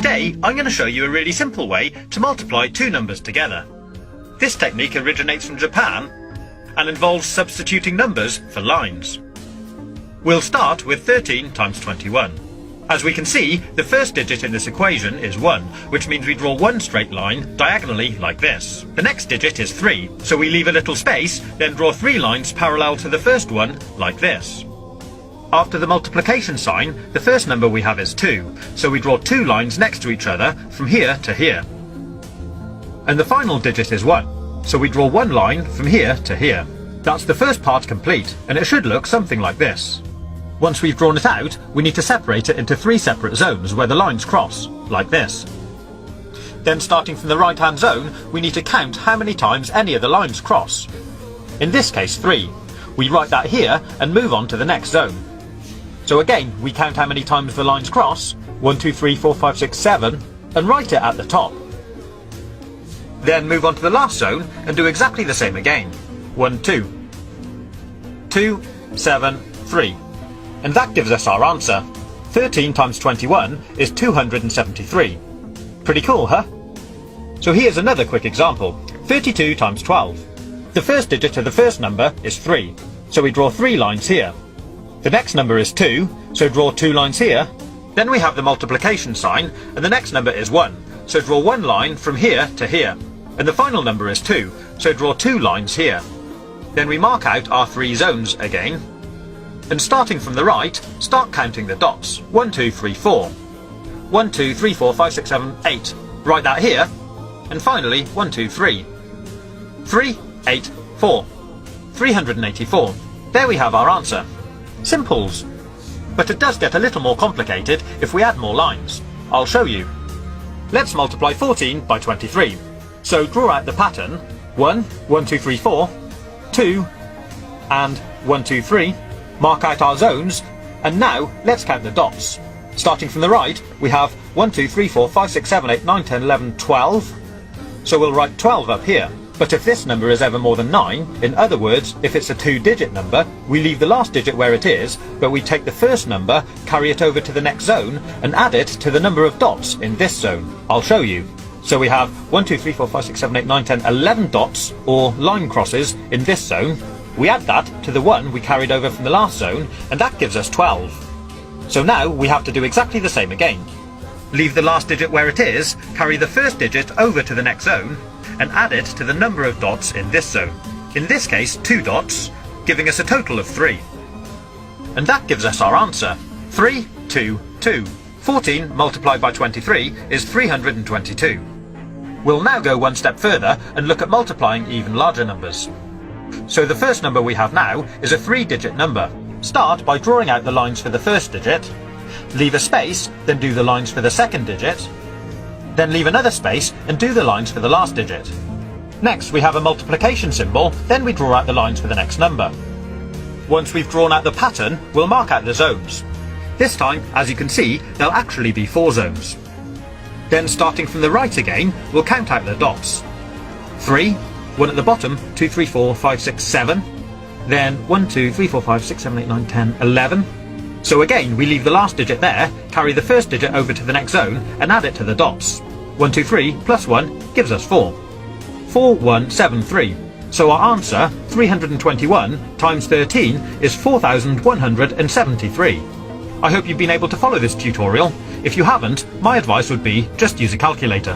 Today, I'm going to show you a really simple way to multiply two numbers together. This technique originates from Japan and involves substituting numbers for lines. We'll start with 13 times 21. As we can see, the first digit in this equation is 1, which means we draw one straight line diagonally like this. The next digit is 3, so we leave a little space, then draw 3 lines parallel to the first one like this. After the multiplication sign, the first number we have is 2, so we draw 2 lines next to each other from here to here. And the final digit is 1, so we draw 1 line from here to here. That's the first part complete, and it should look something like this. Once we've drawn it out, we need to separate it into 3 separate zones where the lines cross, like this. Then starting from the right-hand zone, we need to count how many times any of the lines cross. In this case 3. We write that here and move on to the next zone. So again, we count how many times the lines cross, 1, 2, 3, 4, 5, 6, 7, and write it at the top. Then move on to the last zone and do exactly the same again. 1, 2. 2, 7, 3. And that gives us our answer. 13 times 21 is 273. Pretty cool, huh? So here's another quick example. 32 times 12. The first digit of the first number is 3, so we draw 3 lines here. The next number is 2, so draw 2 lines here. Then we have the multiplication sign, and the next number is 1, so draw 1 line from here to here. And the final number is 2, so draw 2 lines here. Then we mark out our 3 zones again. And starting from the right, start counting the dots. 1, 2, 3, 4. 1, 2, 3, 4, 5, 6, 7, 8. Write that here. And finally, 1, 2, 3. 3, 8, 4. 384. There we have our answer. Simples. But it does get a little more complicated if we add more lines. I'll show you. Let's multiply 14 by 23. So draw out the pattern. 1, 1, 2, 3, 4. 2, and 1, 2, 3. Mark out our zones, and now let's count the dots. Starting from the right, we have 1, 2, 3, 4, 5, 6, 7, 8, 9, 10, 11, 12. So we'll write 12 up here. But if this number is ever more than 9, in other words, if it's a 2-digit number, we leave the last digit where it is, but we take the first number, carry it over to the next zone, and add it to the number of dots in this zone. I'll show you. So we have 1, 2, 3, 4, 5, 6, 7, 8, 9, 10, 11 dots, or line crosses, in this zone. We add that to the one we carried over from the last zone, and that gives us 12. So now we have to do exactly the same again. Leave the last digit where it is, carry the first digit over to the next zone, and add it to the number of dots in this zone. In this case, 2 dots, giving us a total of 3. And that gives us our answer. 3, 2, 2. 14 multiplied by 23 is 322. We'll now go one step further and look at multiplying even larger numbers. So the first number we have now is a 3-digit number. Start by drawing out the lines for the first digit, leave a space, then do the lines for the second digit, then leave another space and do the lines for the last digit. Next we have a multiplication symbol, then we draw out the lines for the next number. Once we've drawn out the pattern, we'll mark out the zones. This time, as you can see, there'll actually be 4 zones. Then starting from the right again, we'll count out the dots. 3, 1 at the bottom, 2, 3, 4, 5, 6, 7. Then 1, 2, 3, 4, 5, 6, 7, 8, 9, 10, 11. So again, we leave the last digit there, carry the first digit over to the next zone, and add it to the dots. 1, 2, 3 plus 1 gives us 4. 4, 1, 7, 3. So our answer, 321 times 13, is 4,173. I hope you've been able to follow this tutorial. If you haven't, my advice would be just use a calculator.